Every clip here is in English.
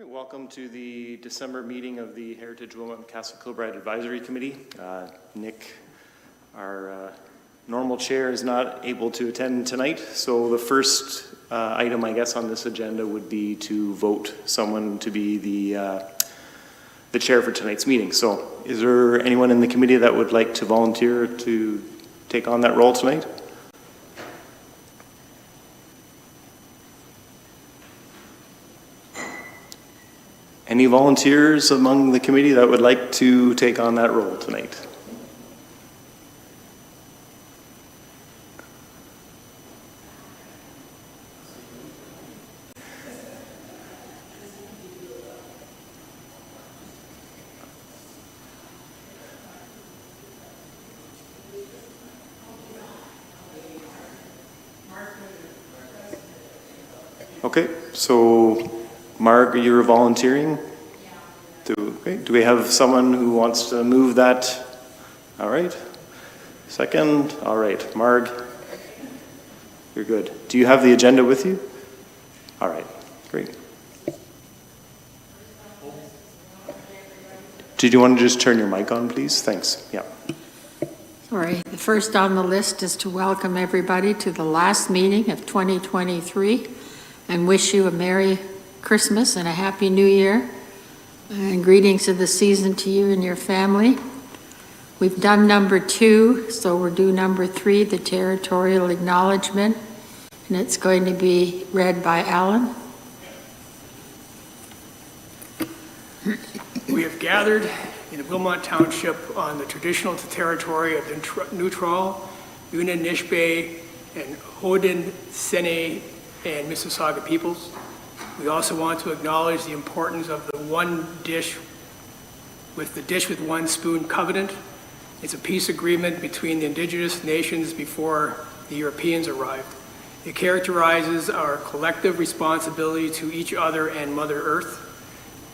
Welcome to the December meeting of the Heritage Wilmot Castle Kilbride Advisory Committee. Nick, our normal chair, is not able to attend tonight, so the first item, I guess, on this agenda would be to vote someone to be the chair for tonight's meeting. So is there anyone in the committee that would like to volunteer to take on that role tonight? Any volunteers among the committee that would like to take on that role tonight? Okay, so Marg, you're volunteering? Do we have someone who wants to move that? All right. Second? All right. Marg, you're good. Do you have the agenda with you? All right. Great. Did you want to just turn your mic on, please? Thanks. Yeah. Sorry. The first on the list is to welcome everybody to the last meeting of 2023 and wish you a Merry Christmas and a Happy New Year. And greetings of the season to you and your family. We've done number 2, so we'll do number 3, the territorial acknowledgement, and it's going to be read by Alan. We have gathered in Wilmot Township on the traditional territory of the Neutral, Unanishbe, and Haudenosaunee and Mississauga peoples. We also want to acknowledge the importance of the dish with one spoon covenant. It's a peace agreement between the indigenous nations before the Europeans arrived. It characterizes our collective responsibility to each other and Mother Earth.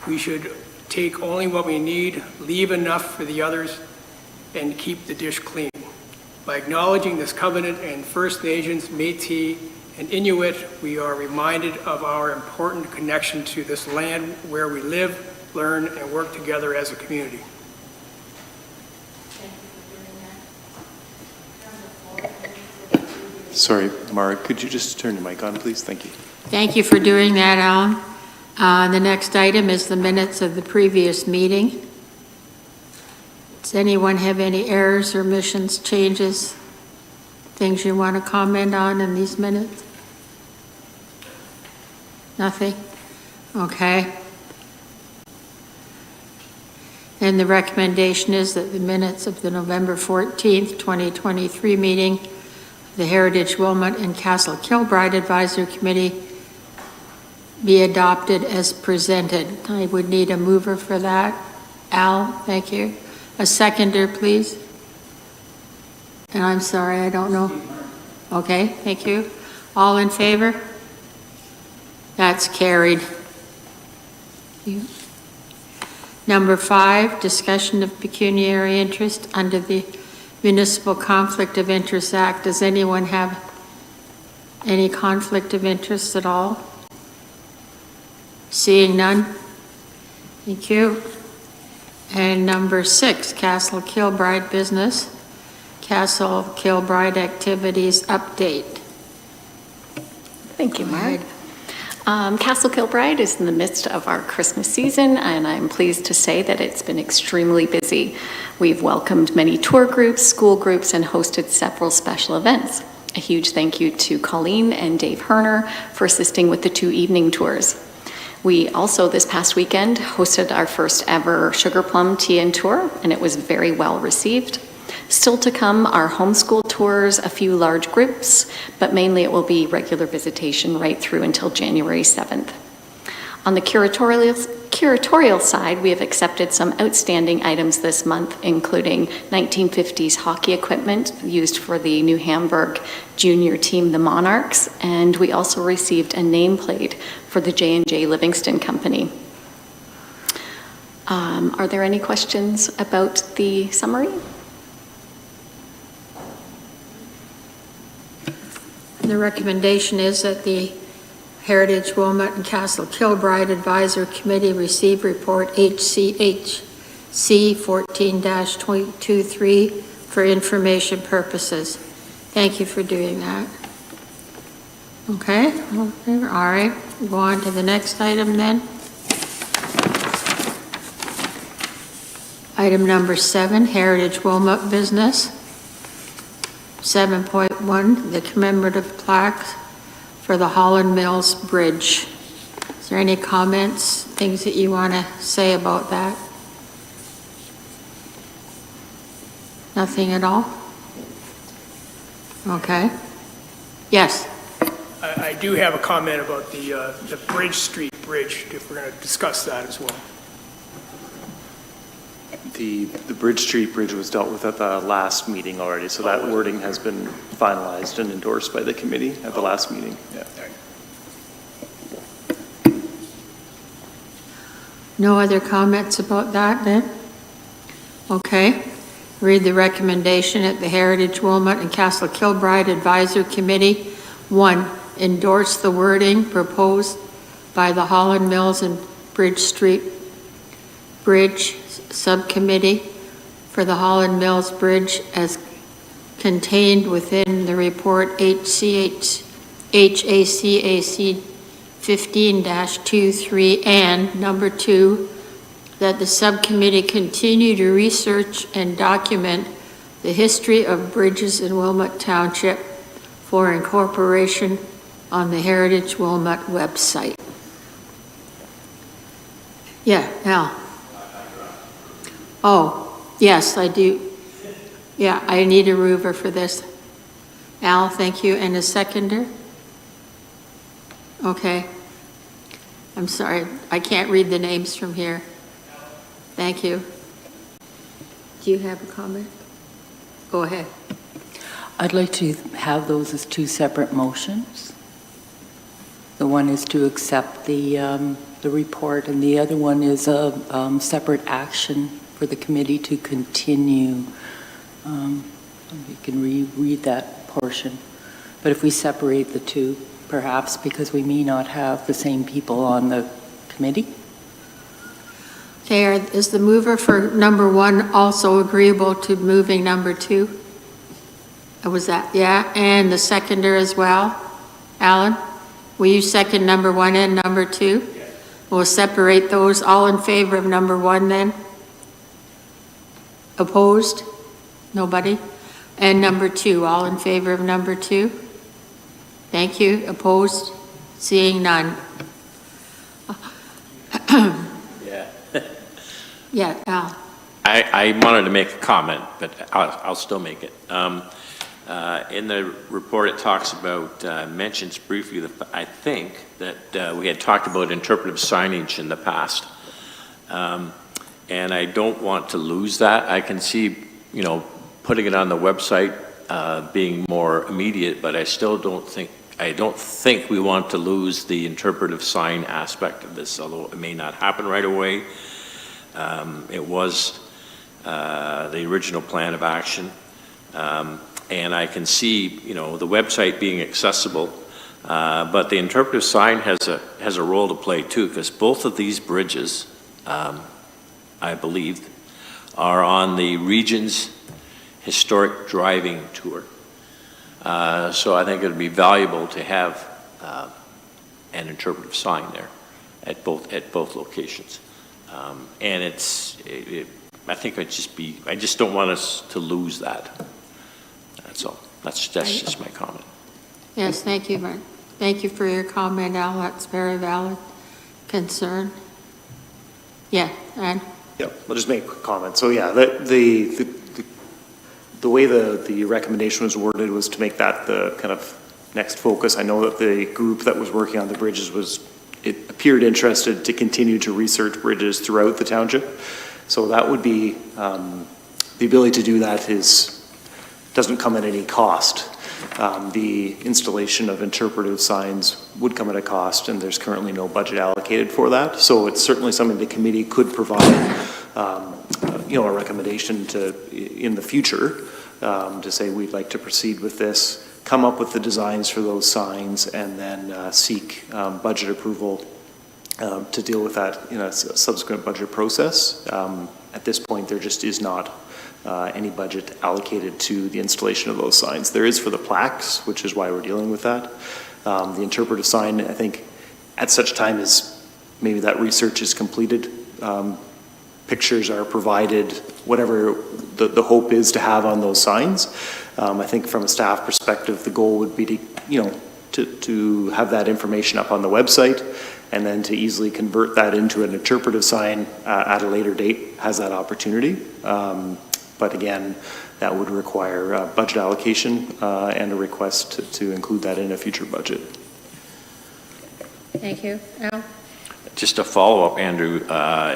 We should take only what we need, leave enough for the others, and keep the dish clean. By acknowledging this covenant and First Nations, Métis, and Inuit, we are reminded of our important connection to this land where we live, learn, and work together as a community. Sorry, Marg, could you just turn your mic on, please? Thank you. Thank you for doing that, Alan. The next item is the minutes of the previous meeting. Does anyone have any errors, omissions, changes, things you want to comment on in these minutes? Nothing? Okay. And the recommendation is that the minutes of the November 14th, 2023 meeting, the Heritage Wilmot and Castle Kilbride Advisory Committee be adopted as presented. I would need a mover for that. Al, thank you. A seconder, please. And I'm sorry, I don't know. Okay, thank you. All in favor? That's carried. Number 5, discussion of pecuniary interest under the Municipal Conflict of Interest Act. Does anyone have any conflict of interest at all? Seeing none? Thank you. And number 6, Castle Kilbride business. Castle Kilbride activities update. Thank you, Marg. Castle Kilbride is in the midst of our Christmas season, and I'm pleased to say that it's been extremely busy. We've welcomed many tour groups, school groups, and hosted several special events. A huge thank you to Colleen and Dave Herner for assisting with the 2 evening tours. We also, this past weekend, hosted our first ever Sugar Plum Tea and Tour, and it was very well received. Still to come are homeschool tours, a few large groups, but mainly it will be regular visitation right through until January 7th. On the curatorial side, we have accepted some outstanding items this month, including 1950s hockey equipment used for the New Hamburg junior team, the Monarchs, and we also received a nameplate for the J&J Livingston Company. Are there any questions about the summary? The recommendation is that the Heritage Wilmot and Castle Kilbride Advisor Committee received report HCHC 14-23 for information purposes. Thank you for doing that. Okay, all in favor? All right, go on to the next item then. Item number 7, Heritage Wilmot business. 7.1, the commemorative plaques for the Holland Mills Bridge. Is there any comments, things that you want to say about that? Nothing at all? Okay. Yes. I do have a comment about the Bridge Street Bridge, if we're going to discuss that as well. The Bridge Street Bridge was dealt with at the last meeting already, so that wording has been finalized and endorsed by the committee at the last meeting. Yeah. No other comments about that then? Okay. Read the recommendation at the Heritage Wilmot and Castle Kilbride Advisor Committee. 1, endorse the wording proposed by the Holland Mills and Bridge Street Bridge Subcommittee for the Holland Mills Bridge as contained within the report HACAC 15-23, and number 2, that the subcommittee continue to research and document the history of bridges in Wilmot Township for incorporation on the Heritage Wilmot website. Yeah, Al. Oh, yes, I do. Yeah, I need a mover for this. Al, thank you. And a seconder? Okay. I'm sorry, I can't read the names from here. Thank you. Do you have a comment? Go ahead. I'd like to have those as 2 separate motions. The one is to accept the report, and the other one is a separate action for the committee to continue. You can reread that portion. But if we separate the 2, perhaps because we may not have the same people on the committee. Okay, is the mover for number 1 also agreeable to moving number 2? Was that, yeah, and the seconder as well? Alan, will you second number 1 and number 2? Yes. We'll separate those. All in favor of number 1 then? Opposed? Nobody? And number 2, all in favor of number 2? Thank you. Opposed? Seeing none. Yeah. Yeah, Al. I wanted to make a comment, but I'll still make it. In the report, it talks about, mentions briefly, I think, that we had talked about interpretive signage in the past. And I don't want to lose that. I can see, putting it on the website being more immediate, but I don't think we want to lose the interpretive sign aspect of this, although it may not happen right away. It was the original plan of action. And I can see, the website being accessible, but the interpretive sign has a role to play too, because both of these bridges, I believe, are on the region's historic driving tour. So I think it would be valuable to have an interpretive sign there at both locations. And I think I just don't want us to lose that. That's all. That's just my comment. Yes, thank you, Mark. Thank you for your comment, Al. That's very valid concern. Yeah, and? Yeah, I'll just make a comment. So yeah, the way the recommendation was worded was to make that the kind of next focus. I know that the group that was working on the bridges it appeared interested to continue to research bridges throughout the township. So that would be, the ability to do that doesn't come at any cost. The installation of interpretive signs would come at a cost, and there's currently no budget allocated for that. So it's certainly something the committee could provide, a recommendation in the future to say we'd like to proceed with this come up with the designs for those signs, and then seek budget approval to deal with that in a subsequent budget process. At this point, there just is not any budget allocated to the installation of those signs. There is for the plaques, which is why we're dealing with that. The interpretive sign, I think, at such time as maybe that research is completed, pictures are provided, whatever the hope is to have on those signs. I think from a staff perspective, the goal would be to have that information up on the website, and then to easily convert that into an interpretive sign at a later date has that opportunity. But again, that would require budget allocation and a request to include that in a future budget. Thank you. Al? Just a follow-up, Andrew,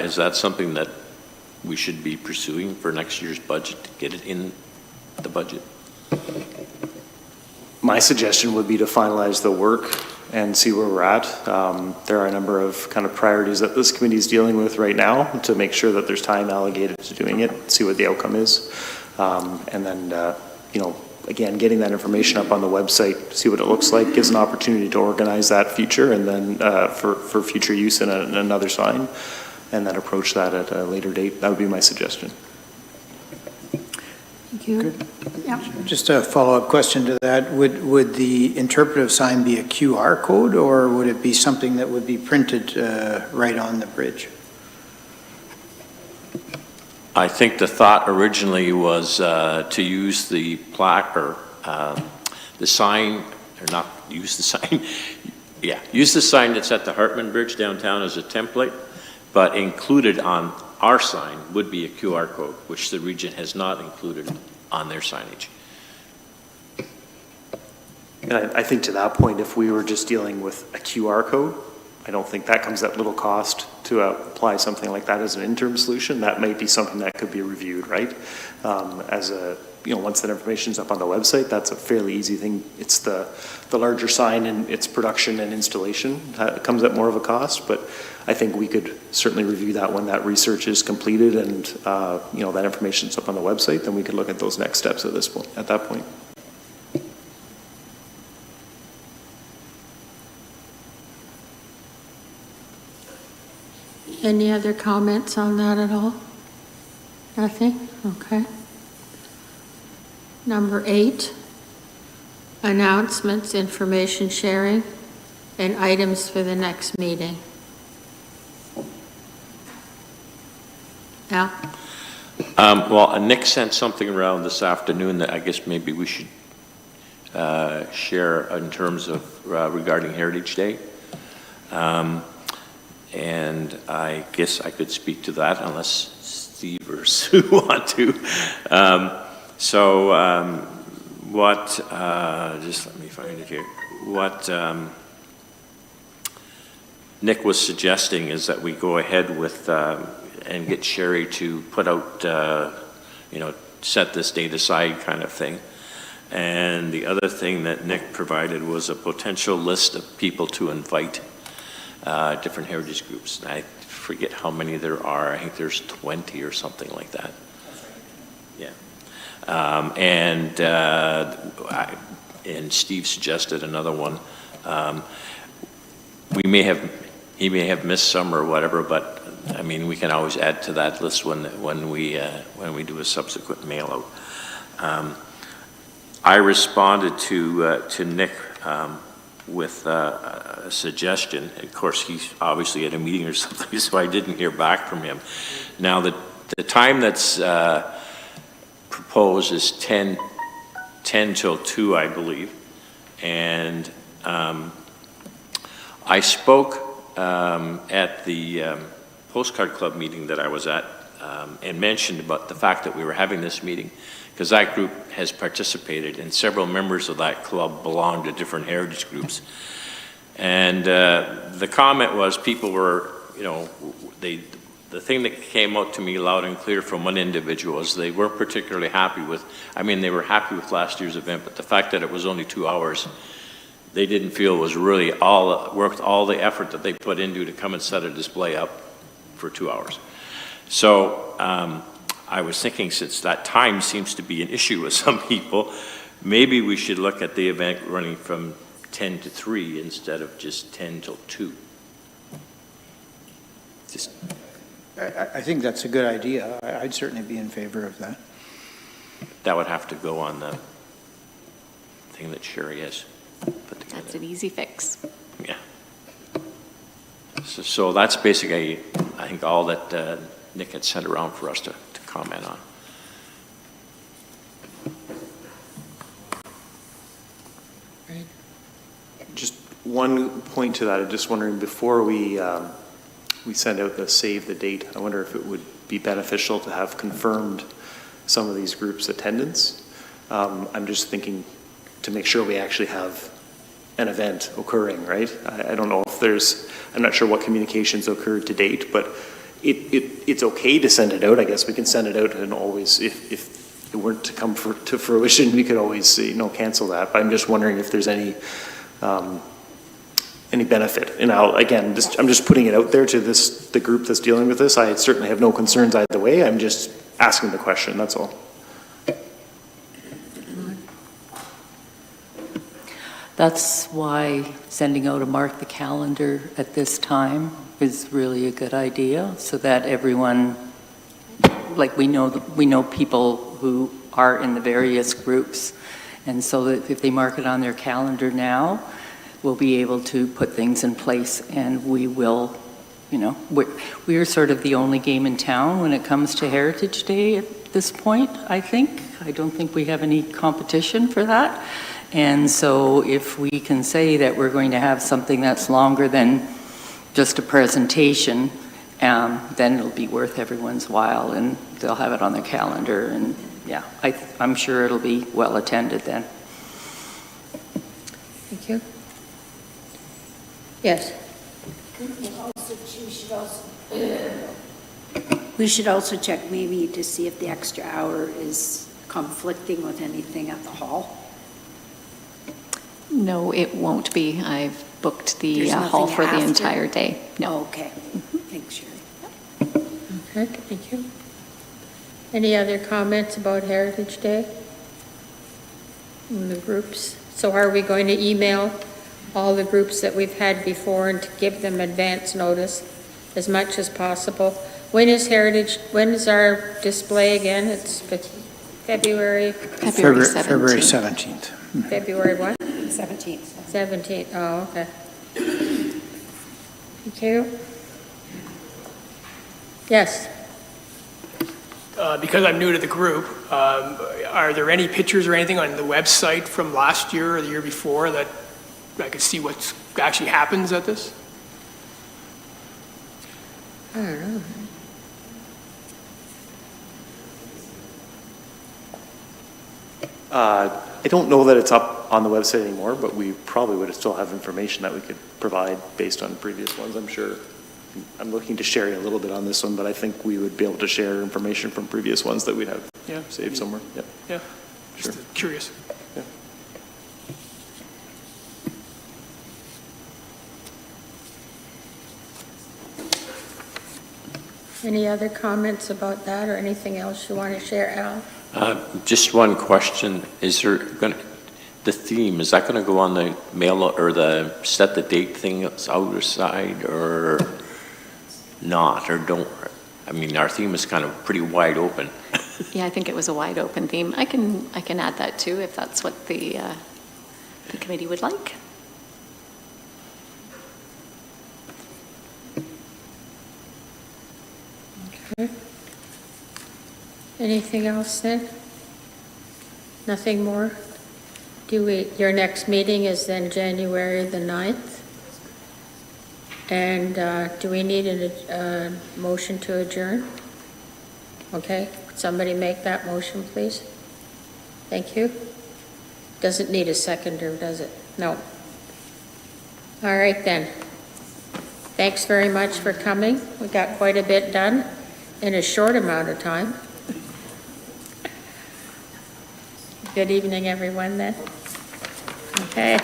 is that something that we should be pursuing for next year's budget, to get it in the budget? My suggestion would be to finalize the work and see where we're at. There are a number of kind of priorities that this committee is dealing with right now to make sure that there's time allocated to doing it, see what the outcome is. And then, again, getting that information up on the website, see what it looks like, gives an opportunity to organize that future, and then for future use in another sign, and then approach that at a later date. That would be my suggestion. Thank you. Yeah. Just a follow-up question to that. Would the interpretive sign be a QR code, or would it be something that would be printed right on the bridge? I think the thought originally was to use the plaque or the sign, or not use the sign, yeah, use the sign that's at the Hartman Bridge downtown as a template, but included on our sign would be a QR code, which the region has not included on their signage. And I think to that point, if we were just dealing with a QR code, I don't think that comes at little cost to apply something like that as an interim solution. That might be something that could be reviewed, right? Once that information's up on the website, that's a fairly easy thing. It's the larger sign and its production and installation that comes at more of a cost, but I think we could certainly review that when that research is completed and that information's up on the website. Then we could look at those next steps at that point. Any other comments on that at all? Nothing? Okay. Number 8, announcements, information sharing, and items for the next meeting. Al? Well, Nick sent something around this afternoon that I guess maybe we should share in terms of regarding Heritage Day. And I guess I could speak to that unless Steve or Sue want to. Just let me find it here. What Nick was suggesting is that we go ahead with and get Sherry to put out, set this date aside kind of thing. And the other thing that Nick provided was a potential list of people to invite. Different heritage groups. I forget how many there are. I think there's 20 or something like that. Yeah. And Steve suggested another one. He may have missed some or whatever, but I mean, we can always add to that list when we do a subsequent mail out. I responded to Nick with a suggestion. Of course, he's obviously at a meeting or something, so I didn't hear back from him. Now, the time that's proposed is 10 till 2, I believe. And I spoke at the Postcard Club meeting that I was at and mentioned about the fact that we were having this meeting, because that group has participated, and several members of that club belong to different heritage groups. And the comment was people were, the thing that came out to me loud and clear from one individual is they weren't particularly happy with, they were happy with last year's event, but the fact that it was only 2 hours, they didn't feel was really worth all the effort that they put into to come and set a display up for 2 hours. So I was thinking, since that time seems to be an issue with some people, Maybe we should look at the event running from 10 to 3 instead of just 10 till 2. Just, I think that's a good idea. I'd certainly be in favor of that. that would have to go on the thing that Sherry has put together. That's an easy fix. Yeah. So that's basically, I think, all that Nick had sent around for us to comment on. Just one point to that, I'm just wondering, before we send out the save the date, I wonder if it would be beneficial to have confirmed some of these groups' attendance. I'm just thinking to make sure we actually have an event occurring, right? I don't know if I'm not sure what communications occurred to date, but it's okay to send it out. I guess we can send it out, and always, if it weren't to come to fruition, we could always, cancel that. But I'm just wondering if there's any benefit. And I'm just putting it out there to the group that's dealing with this. I certainly have no concerns either way. I'm just asking the question, that's all. That's why sending out a mark the calendar at this time is really a good idea, so that everyone, like we know people who are in the various groups, and so that if they mark it on their calendar now, we'll be able to put things in place, and we will, we're sort of the only game in town when it comes to Heritage Day at this point, I think. I don't think we have any competition for that. And so if we can say that we're going to have something that's longer than just a presentation, then it'll be worth everyone's while, and they'll have it on their calendar, and yeah, I'm sure it'll be well attended then. Thank you. Yes. We should also check maybe to see if the extra hour is conflicting with anything at the hall. No, it won't be. I've booked the There's hall nothing for the after? entire day. No. Oh, okay. Thanks, Sherry. Okay, thank you. Any other comments about Heritage Day? In the groups? So are we going to email all the groups that we've had before and to give them advance notice as much as possible? When is our display again? It's February? February 17th. February 17th. February what? 17th. 17th, oh, okay. Thank you. Yes. Because I'm new to the group, are there any pictures or anything on the website from last year or the year before that I could see what actually happens at this? I don't know. I don't know that it's up on the website anymore, but we probably would still have information that we could provide based on previous ones, I'm sure. I'm looking to Sherry a little bit on this one, but I think we would be able to share information from previous ones that we'd have saved somewhere. Yeah. Yeah, Sure. just curious. Yeah. Any other comments about that or anything else you want to share, Al? Just one question. Is there the theme, is that going to go on the mail or the set the date thing outside or not, or don't? I mean, our theme is kind of pretty wide open. Yeah, I think it was a wide open theme. I can add that too if that's what the committee would like. Okay. Anything else then? Nothing more? Your next meeting is then January the 9th? And do we need a motion to adjourn? Okay, could somebody make that motion, please? Thank you. Doesn't need a seconder, does it? No. All right then. Thanks very much for coming. We got quite a bit done in a short amount of time. Good evening, everyone, then. Okay.